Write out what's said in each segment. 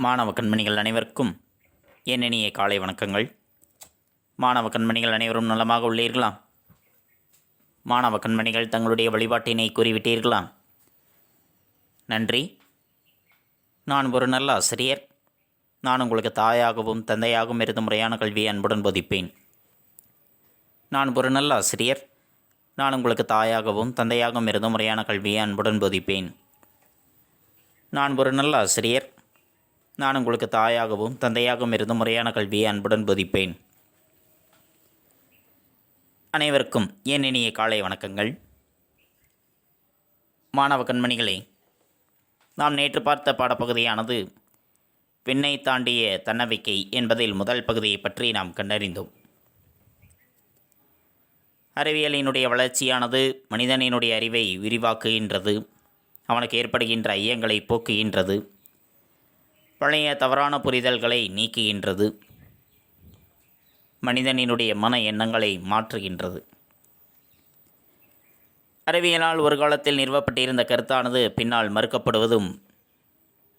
மாணவ கண்மணிகள் அனைவருக்கும் என் இனிய காலை வணக்கங்கள். மாணவ கண்மணிகள் அனைவரும் நலமாக உள்ளீர்களா? மாணவ கண்மணிகள் தங்களுடைய வழிபாட்டினை கூறிவிட்டீர்களா? நன்றி. நான் ஒரு நல்ல ஆசிரியர். நான் உங்களுக்கு தாயாகவும் தந்தையாகவும் இருந்து முறையான கல்வியை அன்புடன் போதிப்பேன். நான் ஒரு நல்ல ஆசிரியர். நான் உங்களுக்கு தாயாகவும் தந்தையாகவும் இருந்து முறையான கல்வியை அன்புடன் போதிப்பேன். நான் ஒரு நல்ல ஆசிரியர். நான் உங்களுக்கு தாயாகவும் தந்தையாகவும் இருந்து முறையான கல்வியை அன்புடன் போதிப்பேன். அனைவருக்கும் என் இனிய காலை வணக்கங்கள். மாணவ கண்மணிகளே, நாம் நேற்று பார்த்த பாடப்பகுதியானது விண்ணை தாண்டிய தன்னம்பிக்கை என்பதில் முதல் பகுதியை பற்றி நாம் கண்டறிந்தோம். அறிவியலினுடைய வளர்ச்சியானது மனிதனினுடைய அறிவை விரிவாக்குகின்றது, அவனுக்கு ஏற்படுகின்ற ஐயங்களை போக்குகின்றது, பழைய தவறான புரிதல்களை நீக்குகின்றது, மனிதனினுடைய மன எண்ணங்களை மாற்றுகின்றது. அறிவியலால் ஒரு காலத்தில் நிறுவப்பட்டிருந்த கருத்தானது பின்னால் மறுக்கப்படுவதும்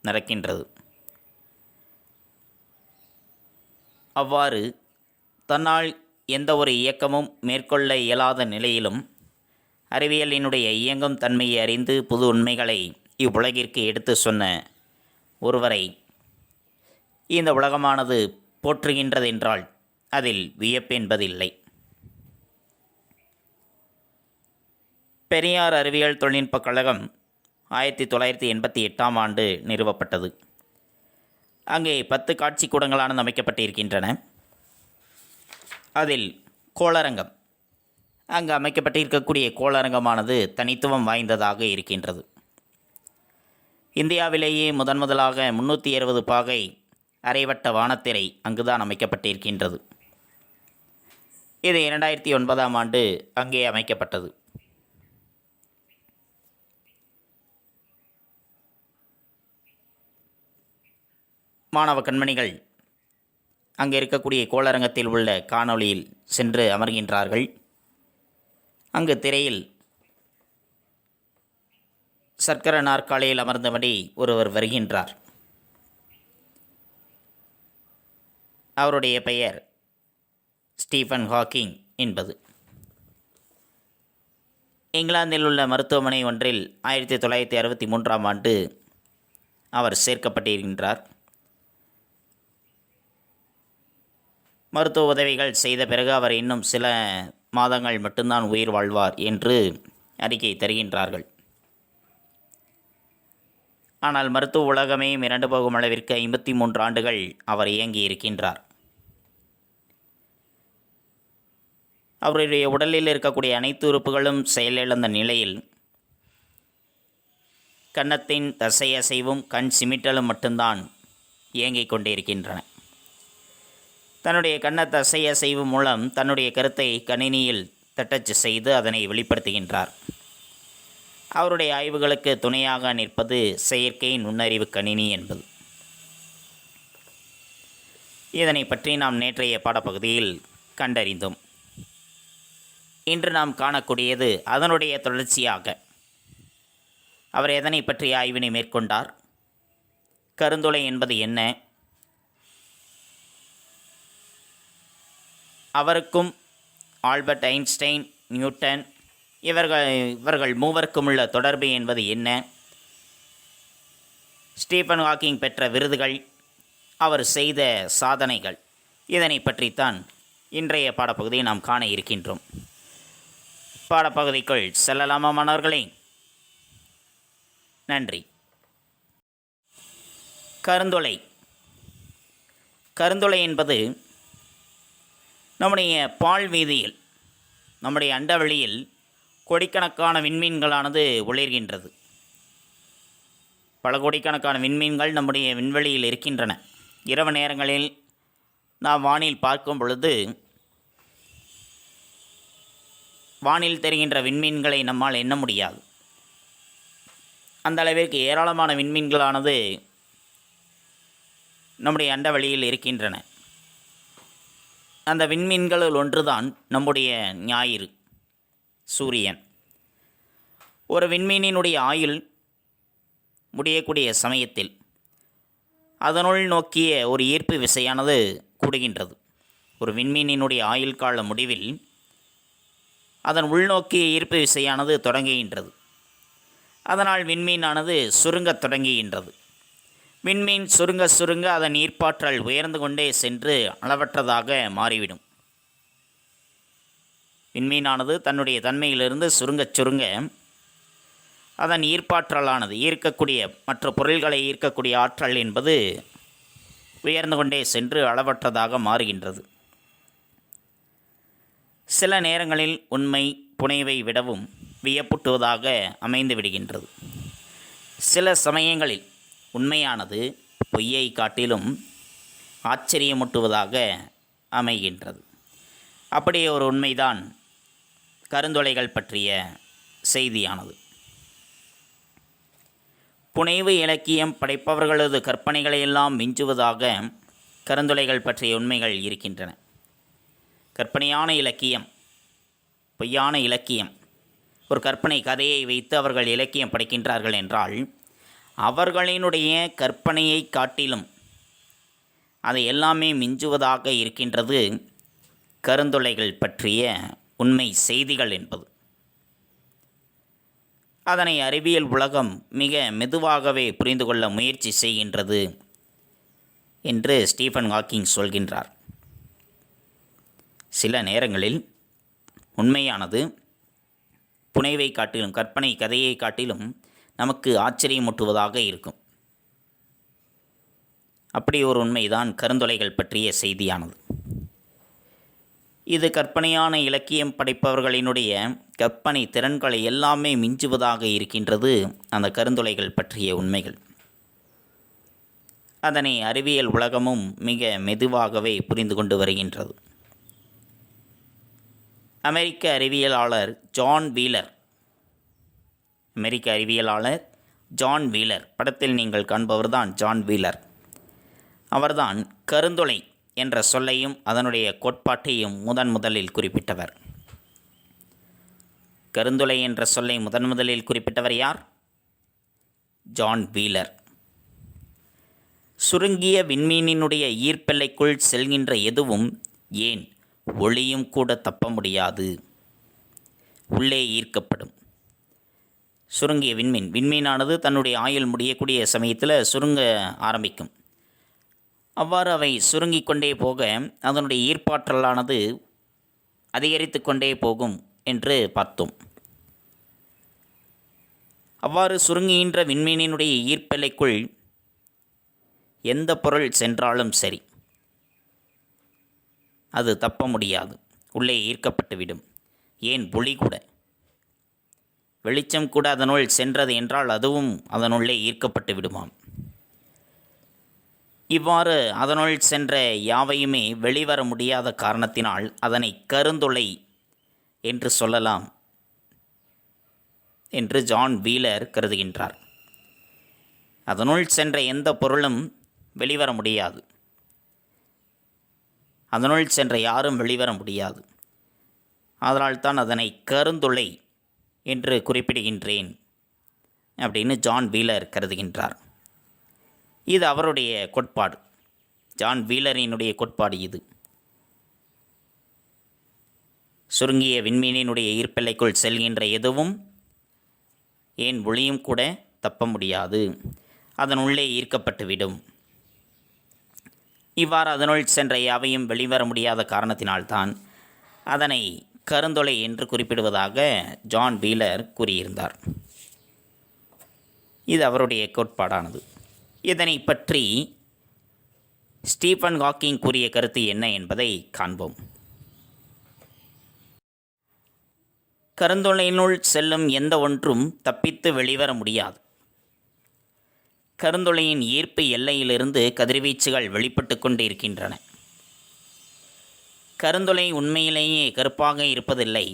நடக்கின்றது. அவ்வாறு தன்னால் எந்த ஒரு இயக்கமும் மேற்கொள்ள இயலாத நிலையிலும் அறிவியலினுடைய இயங்கும் தன்மையை அறிந்து புது உண்மைகளை இவ்வுலகிற்கு எடுத்து சொன்ன ஒருவரை இந்த உலகமானது போற்றுகின்றதென்றால் அதில் வியப்பென்பதில்லை. பெரியார் அறிவியல் தொழில்நுட்பக் கழகம் 1988ஆம் ஆண்டு நிறுவப்பட்டது. அங்கே 10 காட்சி கூடங்களானது அமைக்கப்பட்டிருக்கின்றன. அதில் கோளரங்கம், அங்கு அமைக்கப்பட்டிருக்கக்கூடிய கோளரங்கமானது தனித்துவம் வாய்ந்ததாக இருக்கின்றது. இந்தியாவிலேயே முதலாக 360 பாகை அரைவட்ட வானத்திரை அங்குதான் அமைக்கப்பட்டிருக்கின்றது. இது 2009ஆம் ஆண்டு அங்கே அமைக்கப்பட்டது. மாணவ கண்மணிகள் அங்கே இருக்கக்கூடிய கோளரங்கத்தில் உள்ள காணொளியில் சென்று அமர்கின்றார்கள். அங்கு திரையில் சர்க்கர நாற்காலியில் அமர்ந்தபடி ஒருவர் வருகின்றார். அவருடைய பெயர் ஸ்டீஃபன் ஹாக்கிங் என்பது. இங்கிலாந்தில் உள்ள மருத்துவமனை ஒன்றில் 1963ஆம் ஆண்டு அவர் சேர்க்கப்பட்டிருக்கின்றார். மருத்துவ உதவிகள் செய்த பிறகு அவர் இன்னும் சில மாதங்கள் மட்டும்தான் உயிர் வாழ்வார் என்று அறிக்கை தருகின்றார்கள். ஆனால் மருத்துவ உலகமே மிரண்டு போகும் அளவிற்கு 53 ஆண்டுகள் அவர் இயங்கி இருக்கின்றார். அவருடைய உடலில் இருக்கக்கூடிய அனைத்து உறுப்புகளும் செயலிழந்த நிலையில் கன்னத்தின் தசையசைவும் கண் சிமிட்டலும் மட்டும்தான் இயங்கிக் கொண்டிருக்கின்றன. தன்னுடைய கண்ண தசையசைவு மூலம் தன்னுடைய கருத்தை கணினியில் தட்டச்சு செய்து அதனை வெளிப்படுத்துகின்றார். அவருடைய ஆய்வுகளுக்கு துணையாக நிற்பது செயற்கை நுண்ணறிவு கணினி என்பது. இதனை பற்றி நாம் நேற்றைய பாடப்பகுதியில் கண்டறிந்தோம். இன்று நாம் காணக்கூடியது அதனுடைய தொடர்ச்சியாக. அவர் எதனை பற்றி ஆய்வினை மேற்கொண்டார்? கருந்துளை என்பது என்ன? அவருக்கும் ஆல்பர்ட் ஐன்ஸ்டைன், நியூட்டன் இவர்கள் மூவருக்கும் உள்ள தொடர்பு என்பது என்ன? ஸ்டீஃபன் ஹாக்கிங் பெற்ற விருதுகள், அவர் செய்த சாதனைகள், இதனை பற்றித்தான் இன்றைய பாடப்பகுதியை நாம் காண இருக்கின்றோம். பாடப்பகுதிக்குள் செல்லலாமா மாணவர்களே? நன்றி. கருந்துளை. கருந்துளை என்பது நம்முடைய பால் வீதியில், நம்முடைய அண்டவெளியில் கோடிக்கணக்கான விண்மீன்களானது ஒளிர்கின்றது. பல கோடிக்கணக்கான விண்மீன்கள் நம்முடைய விண்வெளியில் இருக்கின்றன. இரவு நேரங்களில் நாம் வானில் பார்க்கும் பொழுது வானில் தெரிகின்ற விண்மீன்களை நம்மால் எண்ண முடியாது. அந்த அளவிற்கு ஏராளமான விண்மீன்களானது நம்முடைய அண்டவெளியில் இருக்கின்றன. அந்த விண்மீன்களில் ஒன்றுதான் நம்முடைய ஞாயிறு, சூரியன். ஒரு விண்மீனினுடைய ஆயுள் முடியக்கூடிய சமயத்தில் அதனுள் நோக்கிய ஒரு ஈர்ப்பு விசையானது கூடுகின்றது. ஒரு விண்மீனினுடைய ஆயுள் கால முடிவில் அதன் உள்நோக்கிய ஈர்ப்பு விசையானது தொடங்குகின்றது. அதனால் விண்மீனானது சுருங்கத் தொடங்குகின்றது. விண்மீன் சுருங்க சுருங்க அதன் ஈர்ப்பாற்றல் உயர்ந்து கொண்டே சென்று அளவற்றதாக மாறிவிடும். விண்மீனானது தன்னுடைய தன்மையிலிருந்து சுருங்கச் சுருங்க அதன் ஈர்ப்பாற்றலானது ஈர்க்கக்கூடிய மற்ற பொருள்களை ஈர்க்கக்கூடிய ஆற்றல் என்பது உயர்ந்து கொண்டே சென்று அளவற்றதாக மாறுகின்றது. சில நேரங்களில் உண்மை புனைவை விடவும் வியப்பூட்டுவதாக அமைந்து விடுகின்றது. சில சமயங்களில் உண்மையானது பொய்யை காட்டிலும் ஆச்சரியமூட்டுவதாக அமைகின்றது. அப்படியே ஒரு உண்மைதான் கருந்துளைகள் பற்றிய செய்தியானது. புனைவு இலக்கியம் படைப்பவர்களது கற்பனைகளையெல்லாம் மிஞ்சுவதாக கருந்துளைகள் பற்றிய உண்மைகள் இருக்கின்றன. கற்பனையான இலக்கியம், பொய்யான இலக்கியம், ஒரு கற்பனை கதையை வைத்து அவர்கள் இலக்கியம் படைக்கின்றார்கள் என்றால் அவர்களினுடைய கற்பனையை காட்டிலும் அதை எல்லாமே மிஞ்சுவதாக இருக்கின்றது கருந்துளைகள் பற்றிய உண்மை செய்திகள் என்பது. அதனை அறிவியல் உலகம் மிக மெதுவாகவே புரிந்து கொள்ள முயற்சி செய்கின்றது என்று ஸ்டீஃபன் ஹாக்கிங் சொல்கின்றார். சில நேரங்களில் உண்மையானது புனைவை காட்டிலும் கற்பனை கதையை காட்டிலும் நமக்கு ஆச்சரியமூட்டுவதாக இருக்கும். அப்படி ஒரு உண்மைதான் கருந்துளைகள் பற்றிய செய்தியானது. இது கற்பனையான இலக்கியம் படைப்பவர்களினுடைய கற்பனை திறன்களை எல்லாமே மிஞ்சுவதாக இருக்கின்றது அந்த கருந்துளைகள் பற்றிய உண்மைகள். அதனை அறிவியல் உலகமும் மிக மெதுவாகவே புரிந்து கொண்டு வருகின்றது. அமெரிக்க அறிவியலாளர் ஜான் வீலர், படத்தில் நீங்கள் காண்பவர்தான் ஜான் வீலர். அவர்தான் கருந்துளை என்ற சொல்லையும் அதனுடைய கோட்பாட்டையும் முதலில் குறிப்பிட்டவர். கருந்துளை என்ற சொல்லை முதலில் குறிப்பிட்டவர் யார்? John wheeler. சுருங்கிய விண்மீனினுடைய ஈர்ப்பெல்லைக்குள் செல்கின்ற எதுவும், ஏன் ஒளியும் கூட தப்ப முடியாது, உள்ளே ஈர்க்கப்படும். சுருங்கிய விண்மீனானது தன்னுடைய ஆயுள் முடியக்கூடிய சமயத்தில் சுருங்க ஆரம்பிக்கும். அவ்வாறு அவை சுருங்கிக் கொண்டே போக அதனுடைய ஈர்ப்பாற்றலானது அதிகரித்து கொண்டே போகும் என்று பார்த்தோம். அவ்வாறு சுருங்குகின்ற விண்மீனினுடைய ஈர்ப்பெல்லைக்குள் எந்த பொருள் சென்றாலும் சரி அது தப்ப முடியாது, உள்ளே ஈர்க்கப்பட்டுவிடும். ஏன் ஒளி கூட, வெளிச்சம் கூட அதனுள் சென்றது என்றால் அதுவும் அதனுள்ளே ஈர்க்கப்பட்டு விடுமாம். இவ்வாறு அதனுள் சென்ற யாவையுமே வெளிவர முடியாத காரணத்தினால் அதனை கருந்துளை என்று சொல்லலாம் என்று ஜான் வீலர் கருதுகின்றார். அதனுள் சென்ற எந்த பொருளும் வெளிவர முடியாது, அதனுள் சென்ற யாரும் வெளிவர முடியாது. அதனால்தான் அதனை கருந்துளை என்று குறிப்பிடுகின்றேன் அப்படின்னு ஜான் வீலர் கருதுகின்றார். இது அவருடைய கோட்பாடு, ஜான் வீலரினுடைய கோட்பாடு இது. சுருங்கிய விண்மீனினுடைய ஈர்ப்பெல்லைக்குள் செல்கின்ற எதுவும், ஏன் ஒளியும் கூட தப்ப முடியாது, அதனுள்ளே ஈர்க்கப்பட்டுவிடும். இவ்வாறு அதனுள் சென்ற யாவையும் வெளிவர முடியாத காரணத்தினால்தான் அதனை கருந்துளை என்று குறிப்பிடுவதாக ஜான் வீலர் கூறியிருந்தார். இது அவருடைய கோட்பாடானது. இதனை பற்றி ஸ்டீஃபன் ஹாக்கிங் கூறிய கருத்து என்ன என்பதை காண்போம். கருந்துளையினுள் செல்லும் எந்த ஒன்றும் தப்பித்து வெளிவர முடியாது. கருந்துளையின் ஈர்ப்பு எல்லையிலிருந்து கதிர்வீச்சுகள் வெளிப்பட்டு கொண்டு இருக்கின்றன. கருந்துளை உண்மையிலேயே கருப்பாக இருப்பதில்லை.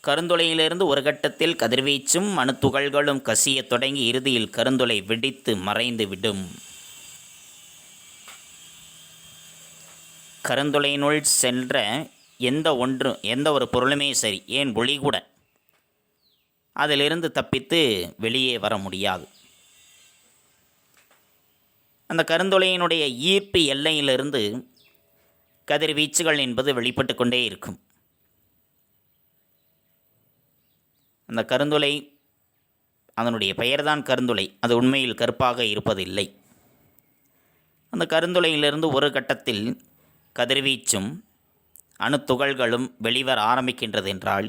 கருந்துளையிலிருந்து ஒரு கட்டத்தில் கதிர்வீச்சும் அணுத்துகள்களும் கசியத் தொடங்கி இறுதியில் கருந்துளை வெடித்து மறைந்து விடும். கருந்துளையினுள் சென்ற எந்த ஒரு பொருளுமே சரி, ஏன் ஒளி கூட அதிலிருந்து தப்பித்து வெளியே வர முடியாது. அந்த கருந்துளையினுடைய ஈர்ப்பு எல்லையிலிருந்து கதிர்வீச்சுகள் என்பது வெளிப்பட்டு கொண்டே இருக்கும். அந்த கருந்துளை, அதனுடைய பெயர்தான் கருந்துளை, அது உண்மையில் கருப்பாக இருப்பதில்லை. அந்த கருந்துளையிலிருந்து ஒரு கட்டத்தில் கதிர்வீச்சும் அணுத்துகள்களும் வெளிவர ஆரம்பிக்கின்றது என்றால்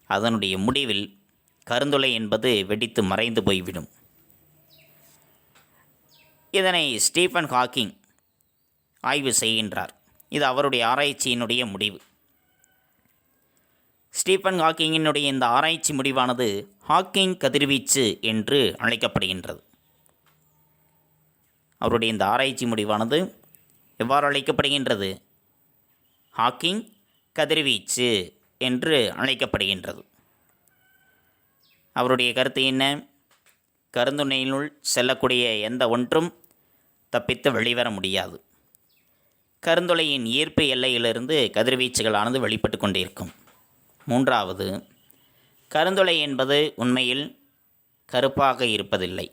அதனுடைய முடிவில் கருந்துளை என்பது வெடித்து மறைந்து போய்விடும். இதனை ஸ்டீஃபன் ஹாக்கிங் ஆய்வு செய்கின்றார். இது அவருடைய ஆராய்ச்சியினுடைய முடிவு. ஸ்டீஃபன் ஹாக்கிங்கினுடைய இந்த ஆராய்ச்சி முடிவானது ஹாக்கிங் கதிர்வீச்சு என்று அழைக்கப்படுகின்றது. அவருடைய இந்த ஆராய்ச்சி முடிவானது எவ்வாறு அழைக்கப்படுகின்றது? ஹாக்கிங் கதிர்வீச்சு என்று அழைக்கப்படுகின்றது. அவருடைய கருத்து என்ன? கருந்துளையினுள் செல்லக்கூடிய எந்த ஒன்றும் தப்பித்து வெளிவர முடியாது. கருந்துளையின் ஈர்ப்பு எல்லையிலிருந்து கதிர்வீச்சுகளானது வெளிப்பட்டு கொண்டிருக்கும். மூன்றாவது, கருந்துளை என்பது உண்மையில் கருப்பாக இருப்பதில்லை.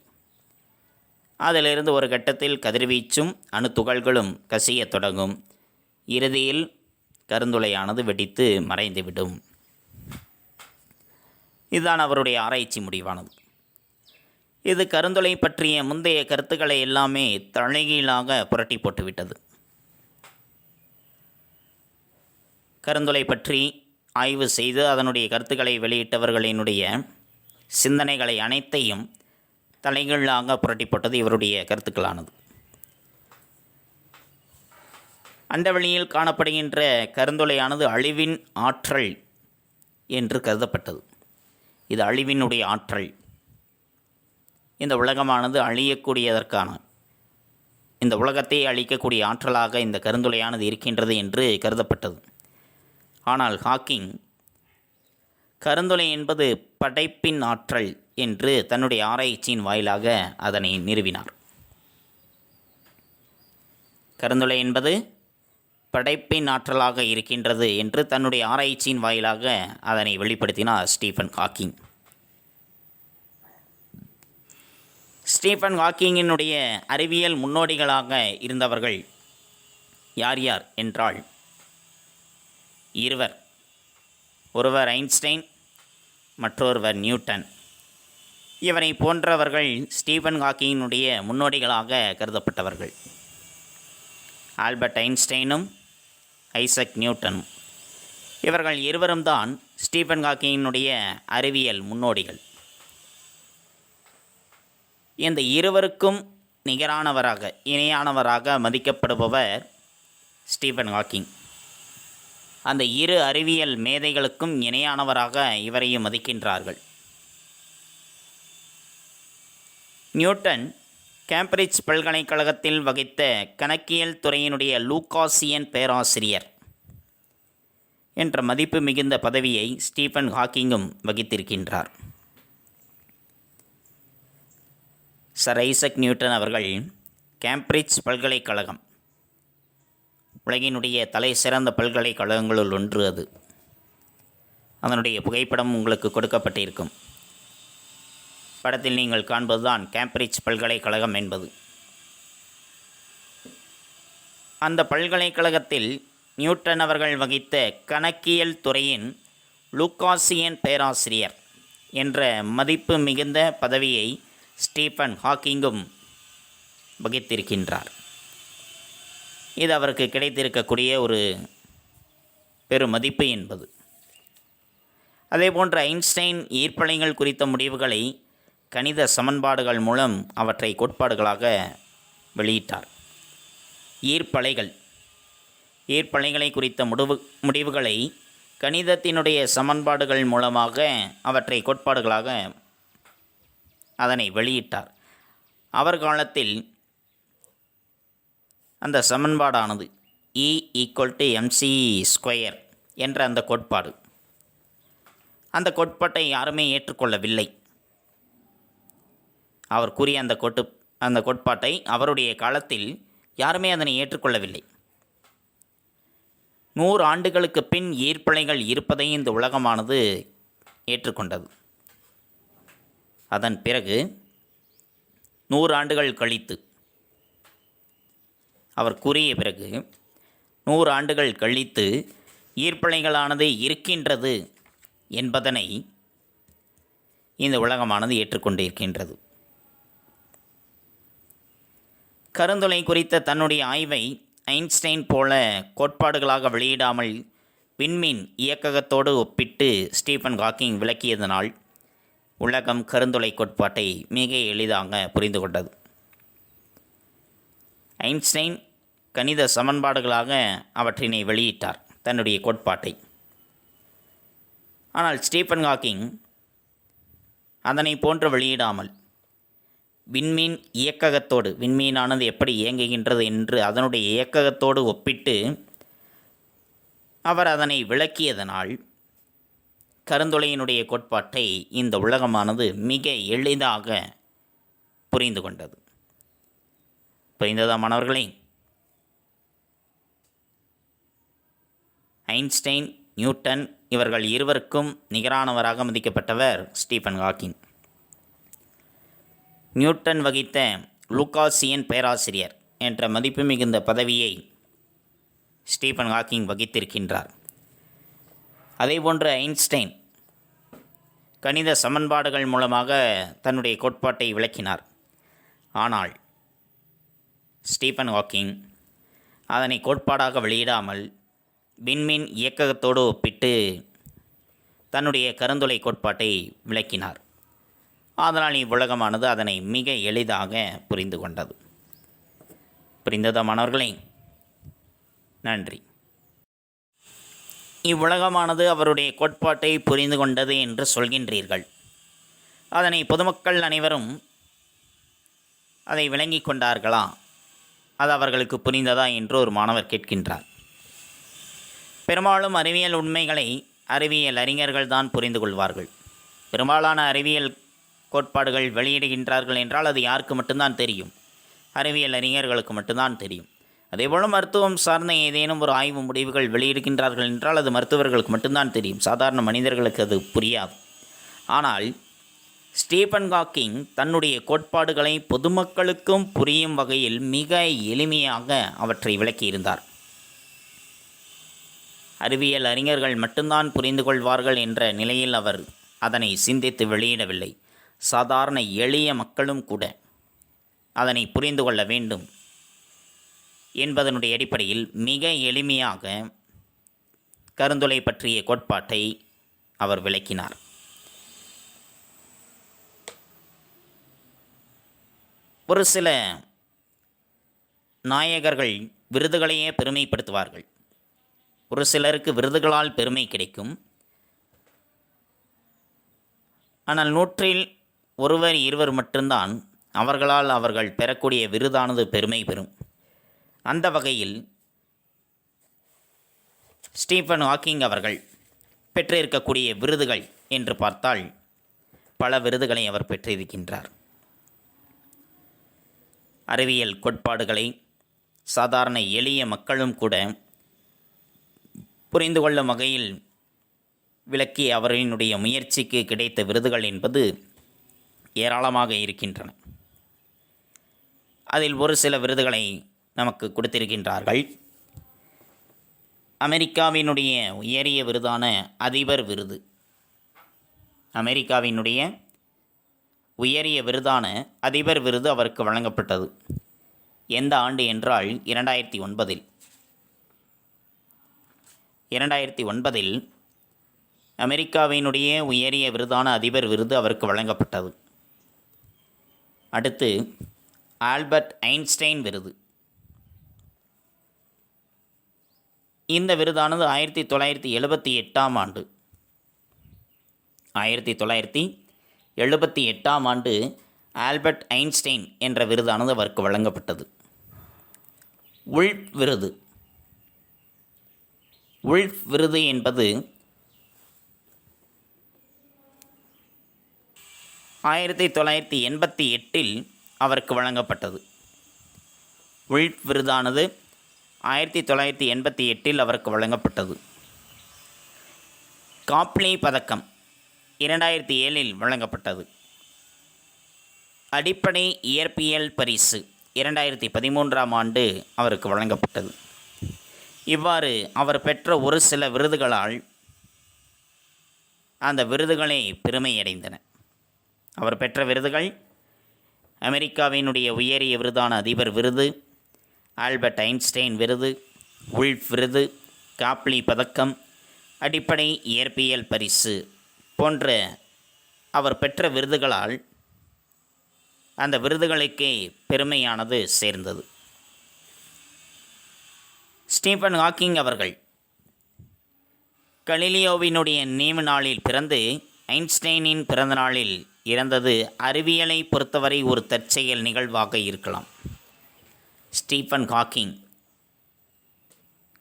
அதிலிருந்து ஒரு கட்டத்தில் கதிர்வீச்சும் அணுத்துகள்களும் கசியத் தொடங்கும். இறுதியில் கருந்துளையானது வெடித்து மறைந்துவிடும். இதுதான் அவருடைய ஆராய்ச்சி முடிவானது. இது கருந்துளை பற்றிய முந்தைய கருத்துக்களை எல்லாமே தலைகீழாக புரட்டி போட்டுவிட்டது. கருந்துளை பற்றி ஆய்வு செய்து அதனுடைய கருத்துக்களை வெளியிட்டவர்களினுடைய சிந்தனைகளை அனைத்தையும் தலைகீழாக புரட்டி போட்டது இவருடைய கருத்துக்களானது. அண்டவெளியில் காணப்படுகின்ற கருந்துளையானது அழிவின் ஆற்றல் என்று கருதப்பட்டது. இது அழிவினுடைய ஆற்றல். இந்த உலகமானது அழியக்கூடியதற்கான, இந்த உலகத்தை அழிக்கக்கூடிய ஆற்றலாக இந்த கருந்துளையானது இருக்கின்றது என்று கருதப்பட்டது. ஆனால் ஹாக்கிங் கருந்துளை என்பது படைப்பின் ஆற்றல் என்று தன்னுடைய ஆராய்ச்சியின் வாயிலாக அதனை நிறுவினார். கருந்துளை என்பது படைப்பின் ஆற்றலாக இருக்கின்றது என்று தன்னுடைய ஆராய்ச்சியின் வாயிலாக அதனை வெளிப்படுத்தினார் ஸ்டீஃபன் ஹாக்கிங். ஸ்டீஃபன் ஹாக்கிங்கினுடைய அறிவியல் முன்னோடிகளாக இருந்தவர்கள் யார் யார் என்றால் இருவர். ஒருவர் ஐன்ஸ்டைன், மற்றொருவர் நியூட்டன். இவரை போன்றவர்கள் ஸ்டீஃபன் ஹாக்கிங்கினுடைய முன்னோடிகளாக கருதப்பட்டவர்கள். ஆல்பர்ட் ஐன்ஸ்டைனும் ஐசக் நியூட்டனும், இவர்கள் இருவரும் தான் ஸ்டீஃபன் ஹாக்கிங்கினுடைய அறிவியல் முன்னோடிகள். இந்த இருவருக்கும் நிகரானவராக, இணையானவராக மதிக்கப்படுபவர் ஸ்டீஃபன் ஹாக்கிங். அந்த இரு அறிவியல் மேதைகளுக்கும் இணையானவராக இவரையும் மதிக்கின்றார்கள். நியூட்டன் கேம்பிரிட்ஜ் பல்கலைக்கழகத்தில் வகித்த கணக்கியல் துறையினுடைய லூகாசியன் பேராசிரியர் என்ற மதிப்பு மிகுந்த பதவியை ஸ்டீஃபன் ஹாக்கிங்கும் வகித்திருக்கின்றார். சர் ஐசக் நியூட்டன் அவர்கள் கேம்பிரிட்ஜ் பல்கலைக்கழகம் உலகினுடைய தலை சிறந்த பல்கலைக்கழகங்களுள் ஒன்று. அது, அதனுடைய புகைப்படம் உங்களுக்கு கொடுக்கப்பட்டிருக்கும். படத்தில் நீங்கள் காண்பதுதான் கேம்பிரிட்ஜ் பல்கலைக்கழகம் என்பது. அந்த பல்கலைக்கழகத்தில் நியூட்டன் அவர்கள் வகித்த கணக்கியல் துறையின் லூகாசியன் பேராசிரியர் என்ற மதிப்பு மிகுந்த பதவியை ஸ்டீஃபன் ஹாக்கிங்கும் வகித்திருக்கின்றார். இது அவருக்கு கிடைத்திருக்கக்கூடிய ஒரு பெருமதிப்பு என்பது. அதேபோன்று ஐன்ஸ்டைன் ஈர்ப்பலைகள் குறித்த முடிவுகளை கணித சமன்பாடுகள் மூலம் அவற்றை கோட்பாடுகளாக வெளியிட்டார். ஈர்ப்பலைகளை குறித்த முடிவுகளை கணிதத்தினுடைய சமன்பாடுகள் மூலமாக அவற்றை கோட்பாடுகளாக அதனை வெளியிட்டார். அவர் காலத்தில் அந்த சமன்பாடானது E=mc² என்ற அந்த கோட்பாட்டை யாருமே ஏற்றுக்கொள்ளவில்லை. அவர் கூறிய அந்த கோட்பாட்டை அவருடைய காலத்தில் யாருமே அதனை ஏற்றுக்கொள்ளவில்லை. 100 ஆண்டுகளுக்கு பின் ஈர்ப்பலைகள் இருப்பதை இந்த உலகமானது ஏற்றுக்கொண்டது. அதன் பிறகு 100 ஆண்டுகள் கழித்து அவர் கூறிய பிறகு 100 ஆண்டுகள் கழித்து ஈர்ப்பலைகளானது இருக்கின்றது என்பதனை இந்த உலகமானது ஏற்றுக்கொண்டிருக்கின்றது. கருந்துளை குறித்த தன்னுடைய ஆய்வை ஐன்ஸ்டைன் போல கோட்பாடுகளாக வெளியிடாமல் விண்மீன் இயக்ககத்தோடு ஒப்பிட்டு ஸ்டீஃபன் ஹாக்கிங் விளக்கியதனால் உலகம் கருந்துளை கோட்பாட்டை மிக எளிதாக புரிந்து கொண்டது. ஐன்ஸ்டைன் கணித சமன்பாடுகளாக அவற்றினை வெளியிட்டார் தன்னுடைய கோட்பாட்டை. ஆனால் ஸ்டீஃபன் ஹாக்கிங் அதனை போன்று வெளியிடாமல் விண்மீன் இயக்ககத்தோடு, விண்மீனானது எப்படி இயங்குகின்றது என்று அதனுடைய இயக்ககத்தோடு ஒப்பிட்டு அவர் அதனை விளக்கியதனால் கருந்துளையினுடைய கோட்பாட்டை இந்த உலகமானது மிக எளிதாக புரிந்து கொண்டது. புரிந்ததா மாணவர்களே? ஐன்ஸ்டைன், நியூட்டன் இவர்கள் இருவருக்கும் நிகரானவராக மதிக்கப்பட்டவர் ஸ்டீஃபன் ஹாக்கிங். நியூட்டன் வகித்த லூகாசியன் பேராசிரியர் என்ற மதிப்பு மிகுந்த பதவியை ஸ்டீஃபன் ஹாக்கிங் வகித்திருக்கின்றார். அதேபோன்று ஐன்ஸ்டைன் கணித சமன்பாடுகள் மூலமாக தன்னுடைய கோட்பாட்டை விளக்கினார். ஆனால் ஸ்டீஃபன் ஹாக்கிங் அதனை கோட்பாடாக வெளியிடாமல் விண்மீன் இயக்ககத்தோடு ஒப்பிட்டு தன்னுடைய கருந்துளை கோட்பாட்டை விளக்கினார். அதனால் இவ்வுலகமானது அதனை மிக எளிதாக புரிந்து கொண்டது. புரிந்ததா மாணவர்களே? நன்றி. இவ்வுலகமானது அவருடைய கோட்பாட்டை புரிந்து கொண்டது என்று சொல்கின்றீர்கள். அதனை பொதுமக்கள் அனைவரும் அதை விளங்கி கொண்டார்களா? அது அவர்களுக்கு புரிந்ததா என்று ஒரு மாணவர் கேட்கின்றார். பெரும்பாலும் அறிவியல் உண்மைகளை அறிவியல் அறிஞர்கள் தான் புரிந்து கொள்வார்கள். பெரும்பாலான அறிவியல் கோட்பாடுகள் வெளியிடுகின்றார்கள் என்றால் அது யாருக்கு மட்டும்தான் தெரியும்? அறிவியல் அறிஞர்களுக்கு மட்டும்தான் தெரியும். அதேபோல் மருத்துவம் சார்ந்த ஏதேனும் ஒரு ஆய்வு முடிவுகள் வெளியிடுகின்றார்கள் என்றால் அது மருத்துவர்களுக்கு மட்டும்தான் தெரியும். சாதாரண மனிதர்களுக்கு அது புரியாது. ஆனால் ஸ்டீஃபன் ஹாக்கிங் தன்னுடைய கோட்பாடுகளை பொதுமக்களுக்கும் புரியும் வகையில் மிக எளிமையாக அவற்றை விளக்கியிருந்தார். அறிவியல் அறிஞர்கள் மட்டும்தான் புரிந்து கொள்வார்கள் என்ற நிலையில் அவர் அதனை சிந்தித்து வெளியிடவில்லை. சாதாரண எளிய மக்களும் கூட அதனை புரிந்து கொள்ள வேண்டும் என்பதனுடைய அடிப்படையில் மிக எளிமையாக கருந்துளை பற்றிய கோட்பாட்டை அவர் விளக்கினார். ஒரு சில நாயகர்கள் விருதுகளையே பெருமைப்படுத்துவார்கள். ஒரு சிலருக்கு விருதுகளால் பெருமை கிடைக்கும். ஆனால் 100 ஒருவர் 2 மட்டும்தான் அவர்களால் அவர்கள் பெறக்கூடிய விருதானது பெருமை பெறும். அந்த வகையில் ஸ்டீஃபன் ஹாக்கிங் அவர்கள் பெற்றிருக்கக்கூடிய விருதுகள் என்று பார்த்தால் பல விருதுகளை அவர் பெற்றிருக்கின்றார். அறிவியல் கோட்பாடுகளை சாதாரண எளிய மக்களும் கூட புரிந்து கொள்ளும் வகையில் விளக்கி அவரினுடைய முயற்சிக்கு கிடைத்த விருதுகள் என்பது ஏராளமாக இருக்கின்றன. அதில் ஒரு சில விருதுகளை நமக்கு கொடுத்திருக்கின்றார்கள். அமெரிக்காவினுடைய உயரிய விருதான அதிபர் விருது, அமெரிக்காவினுடைய உயரிய விருதான அதிபர் விருது அவருக்கு வழங்கப்பட்டது. எந்த ஆண்டு என்றால் 2009. 2009 அமெரிக்காவினுடைய உயரிய விருதான அதிபர் விருது அவருக்கு வழங்கப்பட்டது. அடுத்து ஆல்பர்ட் ஐன்ஸ்டைன் விருது. இந்த விருதானது 1978 ஆண்டு 1978 ஆண்டு ஆல்பர்ட் ஐன்ஸ்டைன் என்ற விருதானது அவருக்கு வழங்கப்பட்டது. உல்ஃப் விருது. உல்ஃப் விருது என்பது 1988 அவருக்கு வழங்கப்பட்டது. உல்ஃப் விருதானது 1988 அவருக்கு வழங்கப்பட்டது. காப்லி பதக்கம் 2007 வழங்கப்பட்டது. அடிப்படை இயற்பியல் பரிசு 2013ஆம் ஆண்டு அவருக்கு வழங்கப்பட்டது. இவ்வாறு அவர் பெற்ற ஒரு சில விருதுகளால் அந்த விருதுகளை பெருமையடைந்தன. அவர் பெற்ற விருதுகள்: அமெரிக்காவினுடைய உயரிய விருதான அதிபர் விருது, ஆல்பர்ட் ஐன்ஸ்டைன் விருது, உல்ஃப் விருது, காப்லி பதக்கம், அடிப்படை இயற்பியல் பரிசு போன்ற அவர் பெற்ற விருதுகளால் அந்த விருதுகளுக்கே பெருமையானது சேர்ந்தது. ஸ்டீஃபன் ஹாக்கிங் அவர்கள் கலீலியோவினுடைய நினைவு நாளில் பிறந்து ஐன்ஸ்டைனின் பிறந்த நாளில் இறந்தது அறிவியலை பொறுத்தவரை ஒரு தற்செயல் நிகழ்வாக இருக்கலாம். ஸ்டீஃபன் ஹாக்கிங்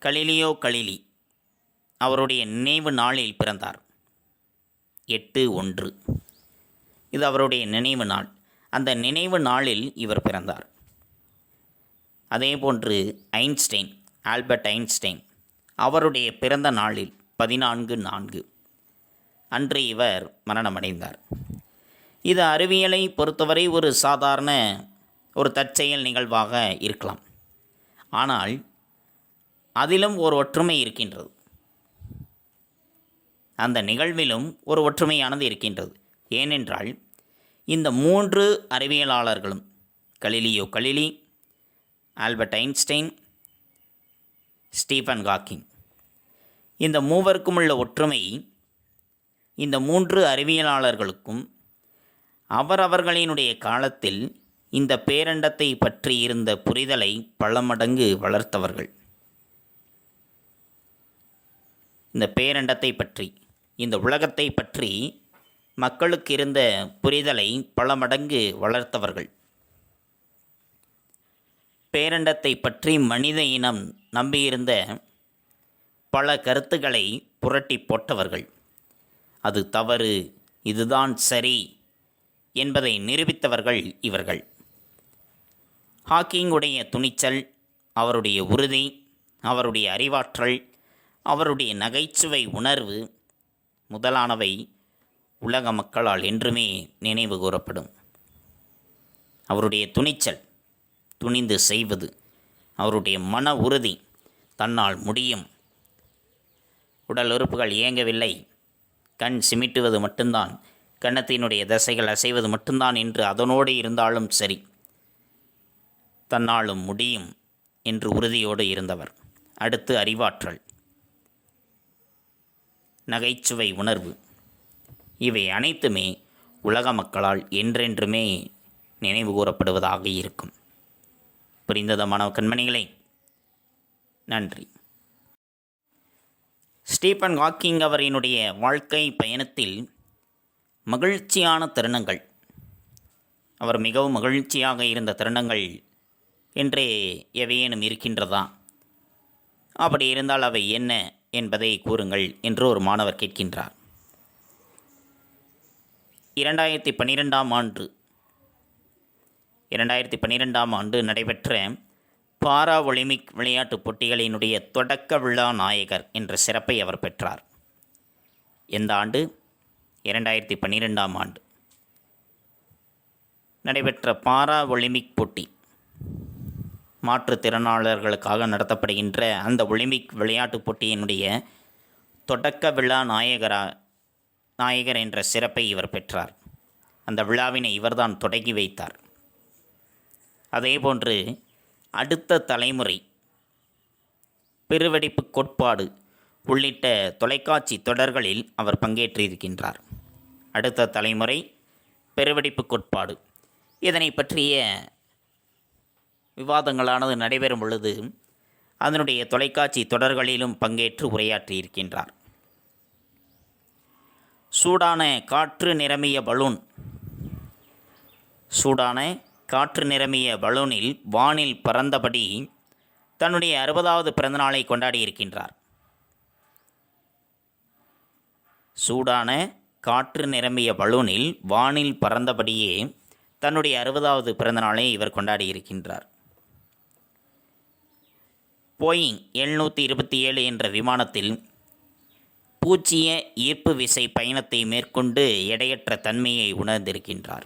கலீலியோ கலிலி அவருடைய நினைவு நாளில் பிறந்தார். 8/1 இது அவருடைய நினைவு நாள். அந்த நினைவு நாளில் இவர் பிறந்தார். அதேபோன்று ஐன்ஸ்டைன், ஆல்பர்ட் ஐன்ஸ்டைன் அவருடைய பிறந்த நாளில் 14/4 அன்று இவர் மரணமடைந்தார். இது அறிவியலை பொறுத்தவரை ஒரு சாதாரண ஒரு தற்செயல் நிகழ்வாக இருக்கலாம். ஆனால் அதிலும் ஒரு ஒற்றுமை இருக்கின்றது. அந்த நிகழ்விலும் ஒரு ஒற்றுமையானது இருக்கின்றது. ஏனென்றால் இந்த 3 அறிவியலாளர்களும் Galileo Galilei, Albert Einstein, Stephen Hawking இந்த மூவருக்கும் உள்ள ஒற்றுமை இந்த 3 அறிவியலாளர்களுக்கும் அவரவர்களினுடைய காலத்தில் இந்த பேரண்டத்தை பற்றி இருந்த புரிதலை பல மடங்கு வளர்த்தவர்கள். இந்த பேரண்டத்தை பற்றி, இந்த உலகத்தை பற்றி மக்களுக்கு இருந்த புரிதலை பல மடங்கு வளர்த்தவர்கள். பேரண்டத்தை பற்றி மனித இனம் நம்பியிருந்த பல கருத்துக்களை புரட்டி போட்டவர்கள். அது தவறு, இதுதான் சரி என்பதை நிரூபித்தவர்கள் இவர்கள். ஹாக்கிங்குடைய துணிச்சல், அவருடைய உறுதி, அவருடைய அறிவாற்றல், அவருடைய நகைச்சுவை உணர்வு முதலானவை உலக மக்களால் என்றுமே நினைவு கூறப்படும். அவருடைய துணிச்சல், துணிந்து செய்வது, அவருடைய மன உறுதி, தன்னால் முடியும், உடல் உறுப்புகள் இயங்கவில்லை, கண் சிமிட்டுவது மட்டும்தான், கன்னத்தினுடைய தசைகள் அசைவது மட்டும்தான் என்று அதனோடு இருந்தாலும் சரி, தன்னாலும் முடியும் என்று உறுதியோடு இருந்தவர். அடுத்து அறிவாற்றல், நகைச்சுவை உணர்வு, இவை அனைத்துமே உலக மக்களால் என்றென்றுமே நினைவு கூறப்படுவதாக இருக்கும். புரிந்ததா மாணவ கண்மணிகளே? நன்றி. ஸ்டீஃபன் ஹாக்கிங் அவரினுடைய வாழ்க்கை பயணத்தில் மகிழ்ச்சியான தருணங்கள், அவர் மிகவும் மகிழ்ச்சியாக இருந்த தருணங்கள் என்றே எவையேனும் இருக்கின்றதா? அப்படி இருந்தால் அவை என்ன என்பதை கூறுங்கள் என்று ஒரு மாணவர் கேட்கின்றார். 2012ஆம் ஆண்டு நடைபெற்ற பாரா ஒலிம்பிக் விளையாட்டுப் போட்டிகளினுடைய தொடக்க விழா நாயகர் என்ற சிறப்பை அவர் பெற்றார். எந்த ஆண்டு? 2012ஆம் ஆண்டு நடைபெற்ற பாரா ஒலிம்பிக் போட்டி, மாற்றுத்திறனாளர்களுக்காக நடத்தப்படுகின்ற அந்த ஒலிம்பிக் விளையாட்டுப் போட்டியினுடைய தொடக்க விழா நாயகர் என்ற சிறப்பை இவர் பெற்றார். அந்த விழாவினை இவர்தான் தொடங்கி வைத்தார். அதேபோன்று அடுத்த தலைமுறை, பெருவெடிப்பு கோட்பாடு உள்ளிட்ட தொலைக்காட்சி தொடர்களில் அவர் பங்கேற்றிருக்கின்றார். அடுத்த தலைமுறை, பெருவெடிப்பு கோட்பாடு, இதனை பற்றிய விவாதங்களானது நடைபெறும் பொழுது அதனுடைய தொலைக்காட்சி தொடர்களிலும் பங்கேற்று உரையாற்றியிருக்கின்றார். சூடான காற்று நிரம்பிய பலூனில் வானில் பறந்தபடி தன்னுடைய 60வது பிறந்தநாளை கொண்டாடியிருக்கின்றார். சூடான காற்று நிரம்பிய பலூனில் வானில் பறந்தபடியே தன்னுடைய 60வது பிறந்தநாளை இவர் கொண்டாடியிருக்கின்றார். போயிங் 727 என்ற விமானத்தில் பூச்சிய ஈர்ப்பு விசை பயணத்தை மேற்கொண்டு எடையற்ற தன்மையை உணர்ந்திருக்கின்றார்.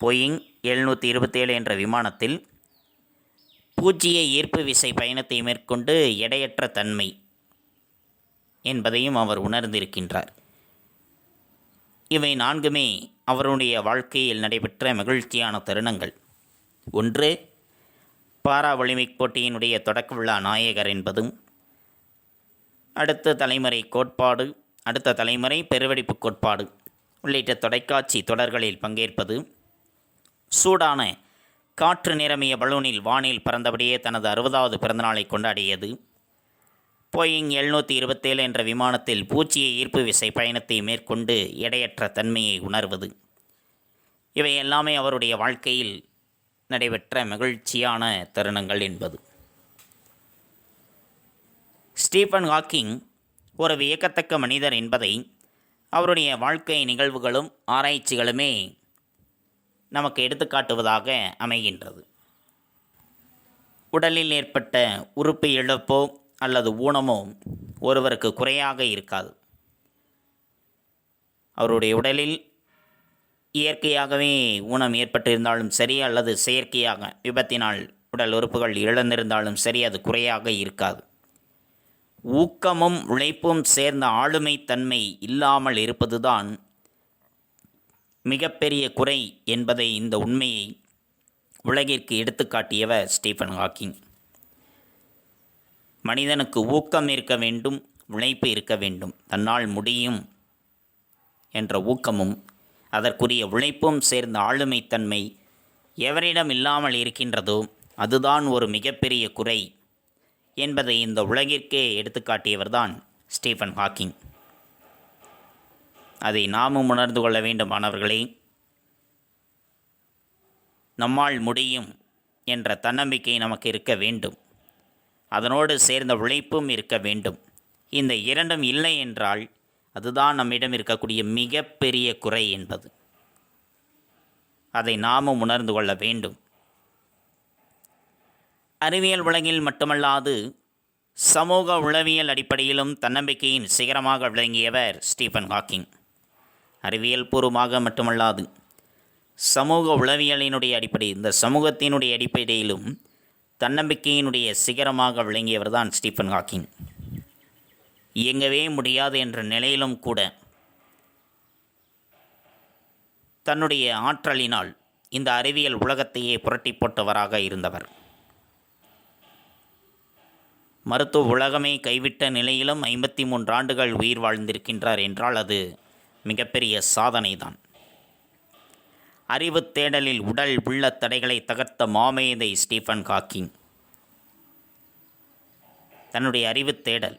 போயிங் 727 என்ற விமானத்தில் பூஜ்ஜிய ஈர்ப்பு விசை பயணத்தை மேற்கொண்டு எடையற்ற தன்மை என்பதையும் அவர் உணர்ந்திருக்கின்றார். இவை நான்குமே அவருடைய வாழ்க்கையில் நடைபெற்ற மகிழ்ச்சியான தருணங்கள். ஒன்று, பாரா ஒலிம்பிக் போட்டியினுடைய தொடக்க விழா நாயகர் என்பதும், அடுத்த தலைமுறை பெருவெடிப்பு கோட்பாடு உள்ளிட்ட தொலைக்காட்சி தொடர்களில் பங்கேற்பது, சூடான காற்று நிரம்பிய பலூனில் வானில் பறந்தபடியே தனது 60வது பிறந்தநாளை கொண்டாடியது, போயிங் 727 என்ற விமானத்தில் பூஜ்ஜிய ஈர்ப்பு விசை பயணத்தை மேற்கொண்டு எடையற்ற தன்மையை உணர்வது, இவை எல்லாமே அவருடைய வாழ்க்கையில் நடைபெற்ற மகிழ்ச்சியான தருணங்கள் என்பது. ஸ்டீஃபன் ஹாக்கிங் ஒரு வியக்கத்தக்க மனிதர் என்பதை அவருடைய வாழ்க்கை நிகழ்வுகளும் ஆராய்ச்சிகளுமே நமக்கு எடுத்துக்காட்டுவதாக அமைகின்றது. உடலில் ஏற்பட்ட உறுப்பு இழப்போ அல்லது ஊனமோ ஒருவருக்கு குறையாக இருக்காது. அவருடைய உடலில் இயற்கையாகவே ஊனம் ஏற்பட்டிருந்தாலும் சரி, அல்லது செயற்கையாக விபத்தினால் உடல் உறுப்புகள் இழந்திருந்தாலும் சரி, அது குறையாக இருக்காது. ஊக்கமும் உழைப்பும் சேர்ந்த ஆளுமை தன்மை இல்லாமல் இருப்பதுதான் மிகப்பெரிய குறை என்பதை, இந்த உண்மையை உலகிற்கு எடுத்துக்காட்டியவர் ஸ்டீஃபன் ஹாக்கிங். மனிதனுக்கு ஊக்கம் இருக்க வேண்டும், உழைப்பு இருக்க வேண்டும். தன்னால் முடியும் என்ற ஊக்கமும் அதற்குரிய உழைப்பும் சேர்ந்த ஆளுமைத்தன்மை எவரிடம் இல்லாமல் இருக்கின்றதோ அதுதான் ஒரு மிகப்பெரிய குறை என்பதை இந்த உலகிற்கே எடுத்துக்காட்டியவர்தான் ஸ்டீஃபன் ஹாக்கிங். அதை நாமும் உணர்ந்து கொள்ள வேண்டும் மாணவர்களே. நம்மால் முடியும் என்ற தன்னம்பிக்கை நமக்கு இருக்க வேண்டும். அதனோடு சேர்ந்த உழைப்பும் இருக்க வேண்டும். இந்த இரண்டும் இல்லை என்றால் அதுதான் நம்மிடம் இருக்கக்கூடிய மிகப்பெரிய குறை என்பது. அதை நாமும் உணர்ந்து கொள்ள வேண்டும். அறிவியல் உலகில் மட்டுமல்லாது சமூக உளவியல் அடிப்படையிலும் தன்னம்பிக்கையின் சிகரமாக விளங்கியவர் ஸ்டீஃபன் ஹாக்கிங். அறிவியல் பூர்வமாக மட்டுமல்லாது சமூக உளவியலினுடைய அடிப்படை, இந்த சமூகத்தினுடைய அடிப்படையிலும் தன்னம்பிக்கையினுடைய சிகரமாக விளங்கியவர் தான் ஸ்டீஃபன் ஹாக்கிங். இயங்கவே முடியாது என்ற நிலையிலும் கூட தன்னுடைய ஆற்றலினால் இந்த அறிவியல் உலகத்தையே புரட்டி போட்டவராக இருந்தவர். மருத்துவ உலகமே கைவிட்ட நிலையிலும் 53 ஆண்டுகள் உயிர் வாழ்ந்திருக்கின்றார் என்றால் அது மிகப்பெரிய சாதனை தான். அறிவு தேடலில் உடல் உள்ள தடைகளை தகர்த்த மாமேதை ஸ்டீஃபன் ஹாக்கிங். தன்னுடைய அறிவு தேடல்,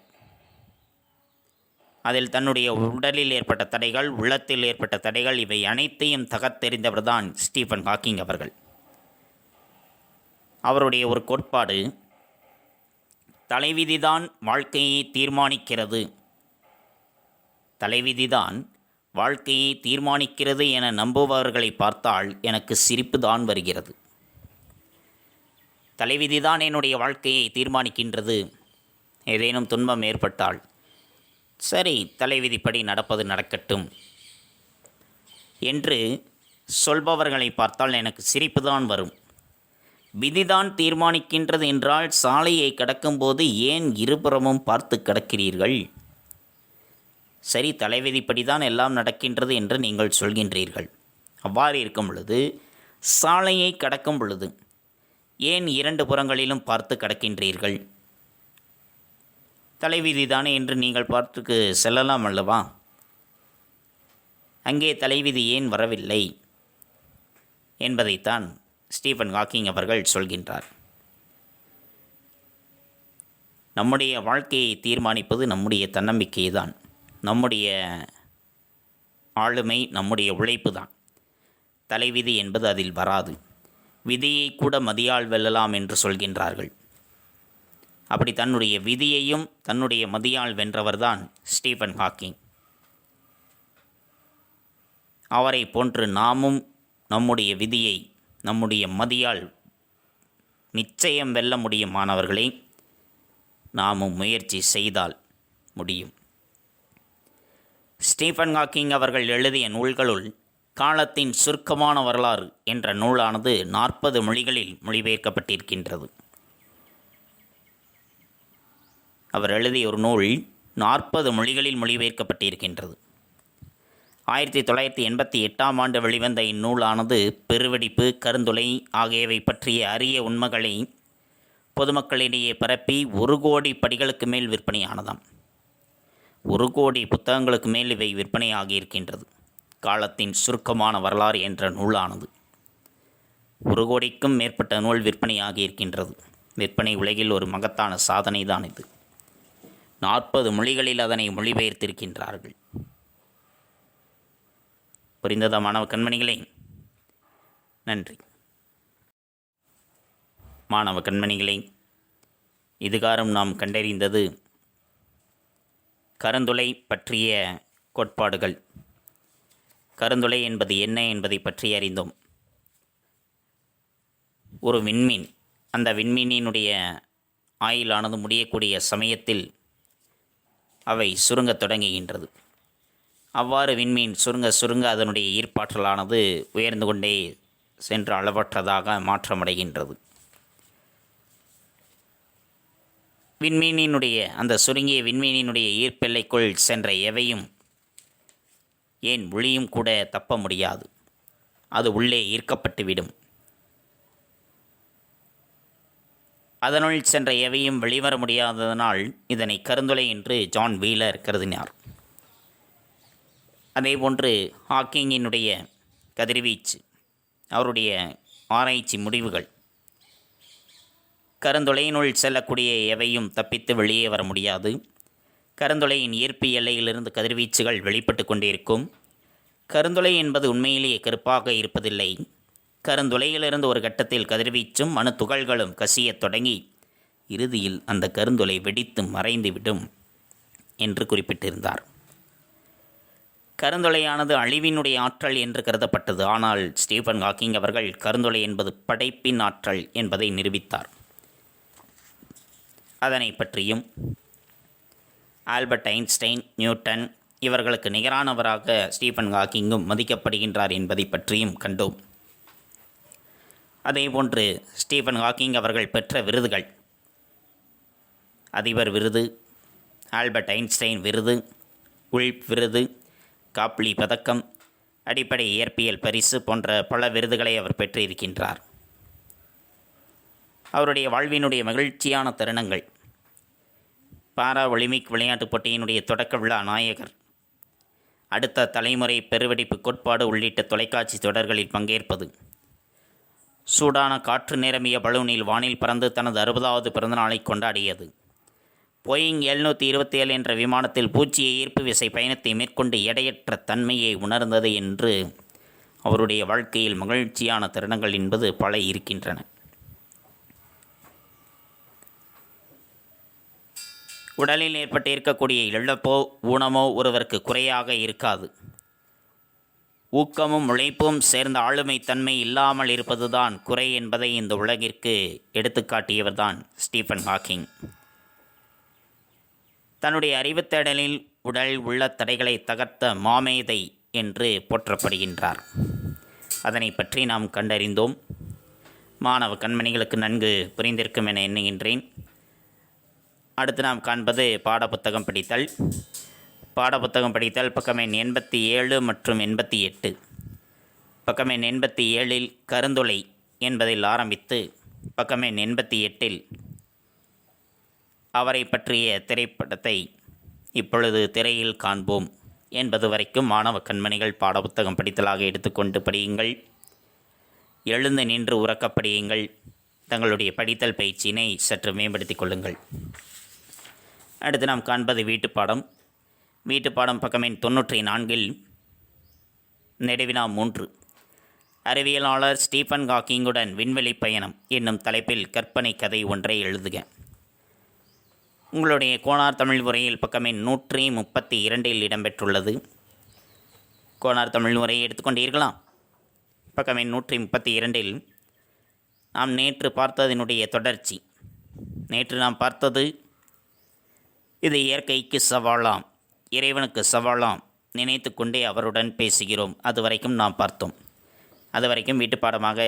அதில் தன்னுடைய உடலில் ஏற்பட்ட தடைகள், உள்ளத்தில் ஏற்பட்ட தடைகள், இவை அனைத்தையும் தகர்த்தெறிந்தவர்தான் ஸ்டீஃபன் ஹாக்கிங் அவர்கள். அவருடைய ஒரு கோட்பாடு, தலைவிதிதான் வாழ்க்கையை தீர்மானிக்கிறது, தலைவிதிதான் வாழ்க்கையை தீர்மானிக்கிறது என நம்புபவர்களை பார்த்தால் எனக்கு சிரிப்பு தான் வருகிறது. தலைவிதிதான் என்னுடைய வாழ்க்கையை தீர்மானிக்கின்றது, ஏதேனும் துன்பம் ஏற்பட்டால் சரி தலைவிதிப்படி நடப்பது நடக்கட்டும் என்று சொல்பவர்களை பார்த்தால் எனக்கு சிரிப்பு தான் வரும். விதிதான் தீர்மானிக்கின்றது என்றால் சாலையை கடக்கும்போது ஏன் இருபுறமும் பார்த்து கடக்கிறீர்கள்? சரி, தலைவிதிப்படி தான் எல்லாம் நடக்கின்றது என்று நீங்கள் சொல்கின்றீர்கள். அவ்வாறு இருக்கும் பொழுது சாலையை கடக்கும் பொழுது ஏன் 2 புறங்களிலும் பார்த்து கடக்கின்றீர்கள்? தலைவிதிதானே என்று நீங்கள் பார்த்துக்கு செல்லலாம் அல்லவா? அங்கே தலைவிதி ஏன் வரவில்லை என்பதைத்தான் ஸ்டீஃபன் ஹாக்கிங் அவர்கள் சொல்கின்றார். நம்முடைய வாழ்க்கையை தீர்மானிப்பது நம்முடைய தன்னம்பிக்கை தான், நம்முடைய ஆளுமை, நம்முடைய உழைப்பு தான். தலைவிதி என்பது அதில் வராது. விதியை கூட மதியால் வெல்லலாம் என்று சொல்கின்றார்கள். அப்படி தன்னுடைய விதியையும் தன்னுடைய மதியால் வென்றவர்தான் ஸ்டீஃபன் ஹாக்கிங். அவரை போன்று நாமும் நம்முடைய விதியை நம்முடைய மதியால் நிச்சயம் வெல்ல முடியும் மாணவர்களே. நாமும் முயற்சி செய்தால் முடியும். ஸ்டீஃபன் ஹாக்கிங் அவர்கள் எழுதிய நூல்களுள் காலத்தின் சுருக்கமான வரலாறு என்ற நூலானது 40 மொழிகளில் மொழிபெயர்க்கப்பட்டிருக்கின்றது. அவர் எழுதிய ஒரு நூல் 40 மொழிகளில் மொழிபெயர்க்கப்பட்டிருக்கின்றது. 1988ஆம் ஆண்டு வெளிவந்த இந்நூலானது பெருவெடிப்பு, கருந்துளை ஆகியவை பற்றிய அரிய உண்மைகளை பொதுமக்களிடையே பரப்பி 1 கோடி படிகளுக்கு மேல் விற்பனையானதாம். 1 கோடி புத்தகங்களுக்கு மேல் இவை விற்பனையாகியிருக்கின்றது. காலத்தின் சுருக்கமான வரலாறு என்ற நூலானது 1 கோடிக்கும் மேற்பட்ட நூல் விற்பனையாகியிருக்கின்றது. விற்பனை உலகில் ஒரு மகத்தான சாதனை தான் இது. 40 மொழிகளில் அதனை மொழிபெயர்த்திருக்கின்றார்கள். புரிந்ததா மாணவ கண்மணிகளே? நன்றி. மாணவ கண்மணிகளே, இதுகாரும் நாம் கண்டறிந்தது கருந்துளை பற்றிய கோட்பாடுகள். கருந்துளை என்பது என்ன என்பதை பற்றி அறிந்தோம். ஒரு விண்மீன், அந்த விண்மீனினுடைய ஆயுளானது முடியக்கூடிய சமயத்தில் அவை சுருங்கத் தொடங்குகின்றது. அவ்வாறு விண்மீன் சுருங்க சுருங்க அதனுடைய ஈர்ப்பாற்றலானது உயர்ந்து கொண்டே சென்று அளவற்றதாக மாற்றமடைகின்றது. விண்மீனினுடைய அந்த சுருங்கிய விண்மீனினுடைய ஈர்ப்பெல்லைக்குள் சென்ற எவையும், ஏன் ஒளியும் கூட தப்ப முடியாது. அது உள்ளே ஈர்க்கப்பட்டுவிடும். அதனுள் சென்ற எவையும் வெளிவர முடியாததனால் இதனை கருந்துளை என்று ஜான் வீலர் கருதினார். அதேபோன்று ஹாக்கிங்கினுடைய கதிர்வீச்சு, அவருடைய ஆராய்ச்சி முடிவுகள், கருந்துளையினுள் செல்லக்கூடிய எவையும் தப்பித்து வெளியே வர முடியாது. கருந்துளையின் ஈர்ப்பு எல்லையிலிருந்து கதிர்வீச்சுகள் வெளிப்பட்டு கொண்டிருக்கும். கருந்துளை என்பது உண்மையிலேயே கருப்பாக இருப்பதில்லை. கருந்துளையிலிருந்து ஒரு கட்டத்தில் கதிர்வீச்சும் அணு துகள்களும் கசியத் தொடங்கி இறுதியில் அந்த கருந்துளை வெடித்து மறைந்துவிடும் என்று குறிப்பிட்டிருந்தார். கருந்துளையானது அழிவினுடைய ஆற்றல் என்று கருதப்பட்டது. ஆனால் ஸ்டீஃபன் ஹாக்கிங் அவர்கள் கருந்துளை என்பது படைப்பின் ஆற்றல் என்பதை நிரூபித்தார். அதனை பற்றியும் ஆல்பர்ட் ஐன்ஸ்டைன், நியூட்டன் இவர்களுக்கு நிகரானவராக ஸ்டீஃபன் ஹாக்கிங்கும் மதிக்கப்படுகின்றார் என்பதை பற்றியும் கண்டோம். அதேபோன்று ஸ்டீஃபன் ஹாக்கிங் அவர்கள் பெற்ற விருதுகள், அதிபர் விருது, ஆல்பர்ட் ஐன்ஸ்டைன் விருது, உல்ப் விருது, காப்லி பதக்கம், அடிப்படை இயற்பியல் பரிசு போன்ற பல விருதுகளை அவர் பெற்றிருக்கின்றார். அவருடைய வாழ்வினுடைய மகிழ்ச்சியான தருணங்கள்: பாரா ஒலிம்பிக் விளையாட்டுப் போட்டியினுடைய தொடக்க விழா நாயகர், அடுத்த தலைமுறை பெருவெடிப்பு கோட்பாடு உள்ளிட்ட தொலைக்காட்சி தொடர்களில் பங்கேற்பது, சூடான காற்று நிரம்பிய பலூனில் வானில் பறந்து தனது 60வது பிறந்தநாளை கொண்டாடியது, போயிங் 727 என்ற விமானத்தில் பூச்சிய ஈர்ப்பு விசை பயணத்தை மேற்கொண்டு எடையற்ற தன்மையை உணர்ந்தது என்று அவருடைய வாழ்க்கையில் மகிழ்ச்சியான தருணங்கள் என்பது பல இருக்கின்றன. உடலில் ஏற்பட்டு இருக்கக்கூடிய இழப்போ ஊனமோ ஒருவருக்கு குறையாக இருக்காது. ஊக்கமும் உழைப்பும் சேர்ந்த ஆளுமை தன்மை இல்லாமல் இருப்பதுதான் குறை என்பதை இந்த உலகிற்கு எடுத்துக்காட்டியவர்தான் ஸ்டீஃபன் ஹாக்கிங். தன்னுடைய அறிவுத்தேடலில் உடல் உள்ள தடைகளை தகர்த்த மாமேதை என்று போற்றப்படுகின்றார். அதனை பற்றி நாம் கண்டறிந்தோம். மாணவ கண்மணிகளுக்கு நன்கு புரிந்திருக்கும் என எண்ணுகின்றேன். அடுத்து நாம் காண்பது பாடப்புத்தகம் படித்தல். பாடப்புத்தகம் படித்தல் பக்கம் எண் 87 மற்றும் 88. பக்கம் எண் 87 கருந்துளை என்பதில் ஆரம்பித்து பக்கம் எண் 88 அவரை பற்றிய திரைப்படத்தை இப்பொழுது திரையில் காண்போம் என்பது வரைக்கும் மாணவ கண்மணிகள் பாடப்புத்தகம் படித்தலாக எடுத்துக்கொண்டு படியுங்கள். எழுந்து நின்று உறக்க படியுங்கள். தங்களுடைய படித்தல் பயிற்சியினை சற்று மேம்படுத்திக் கொள்ளுங்கள். அடுத்து நாம் காண்பது வீட்டுப்பாடம். வீட்டுப்பாடம் பக்கம் எண் 94 நெடுவினா 3 அறிவியலாளர் ஸ்டீஃபன் ஹாக்கிங்குடன் விண்வெளி பயணம் என்னும் தலைப்பில் கற்பனை கதை ஒன்றை எழுதுக. உங்களுடைய கோனார் தமிழ் உரையில் பக்கம் எண் 132 இடம்பெற்றுள்ளது. கோனார் தமிழ் உரையை எடுத்துக்கொண்டீர்களா? பக்கம் எண் 132 நாம் நேற்று பார்த்ததனுடைய தொடர்ச்சி. நேற்று நாம் பார்த்தது இது இயற்கைக்கு சவாலாம், இறைவனுக்கு சவாலாம் நினைத்து கொண்டே அவருடன் பேசுகிறோம். அது வரைக்கும் நாம் பார்த்தோம். அது வரைக்கும் வீட்டு பாடமாக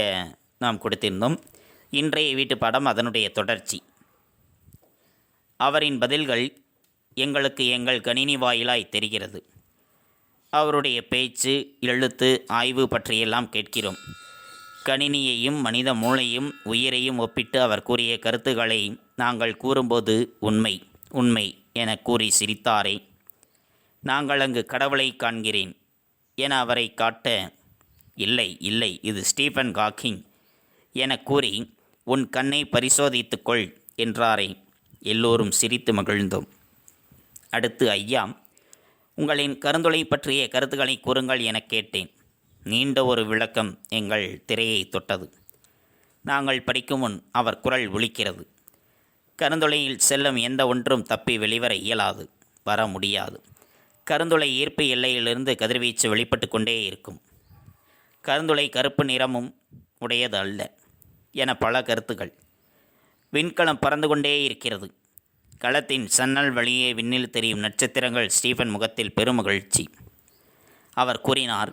நாம் கொடுத்திருந்தோம். இன்றைய வீட்டு பாடம் அதனுடைய தொடர்ச்சி. அவரின் பதில்கள் எங்களுக்கு எங்கள் கணினி வாயிலாய் தெரிகிறது. அவருடைய பேச்சு, எழுத்து, ஆய்வு பற்றியெல்லாம் கேட்கிறோம். கணினியையும் மனித மூளையும் உயிரையும் ஒப்பிட்டு அவர் கூறிய கருத்துக்களை நாங்கள் கூறும்போது உண்மை உண்மை என கூறி சிரித்தாரே. நாங்கள் அங்கு கடவுளை காண்கிறேன் என அவரை காட்ட, இல்லை இல்லை இது ஸ்டீஃபன் ஹாக்கிங் என கூறி உன் கண்ணை பரிசோதித்துக்கொள் என்றாரே. எல்லோரும் சிரித்து மகிழ்ந்தோம். அடுத்து, ஐயா, உங்களின் கருந்துளை பற்றிய கருத்துக்களை கூறுங்கள் என கேட்டேன். நீண்ட ஒரு விளக்கம் எங்கள் திரையை தொட்டது. நாங்கள் படிக்கும் முன் அவர் குரல் ஒலிக்கிறது. கருந்துளையில் செல்லும் எந்த ஒன்றும் தப்பி வெளிவர இயலாது, வர முடியாது. கருந்துளை ஈர்ப்பு எல்லையிலிருந்து கதிர்வீச்சு வெளிப்பட்டு கொண்டே இருக்கும். கருந்துளை கருப்பு நிறமும் உடையது அல்ல என பல கருத்துக்கள். விண்கலம் பறந்து கொண்டே இருக்கிறது. களத்தின் சன்னல் வழியே விண்ணில் தெரியும் நட்சத்திரங்கள். ஸ்டீஃபன் முகத்தில் பெருமகிழ்ச்சி. அவர் கூறினார்,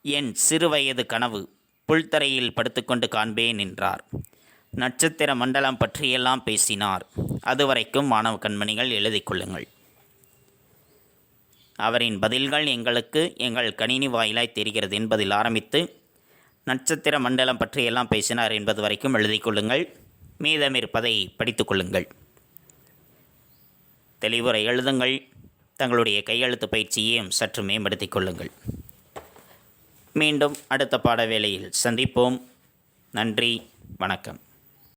என் சிறுவயது கனவு புல்தரையில் படுத்துக்கொண்டு காண்பேன் என்றார். நட்சத்திர மண்டலம் பற்றியெல்லாம் பேசினார். அதுவரைக்கும் மாணவ கண்மணிகள் எழுதி கொள்ளுங்கள். அவரின் பதில்கள் எங்களுக்கு எங்கள் கணினி வாயிலாய் தெரிகிறது என்பதில் ஆரம்பித்து நட்சத்திர மண்டலம் பற்றியெல்லாம் பேசினார் என்பது வரைக்கும் எழுதி கொள்ளுங்கள். மீதமிருப்பதை படித்து கொள்ளுங்கள். தெளிவுரை எழுதுங்கள். தங்களுடைய கையெழுத்து பயிற்சியையும் சற்று மேம்படுத்திக் கொள்ளுங்கள். மீண்டும் அடுத்த பாட வேளையில் சந்திப்போம். நன்றி, வணக்கம்.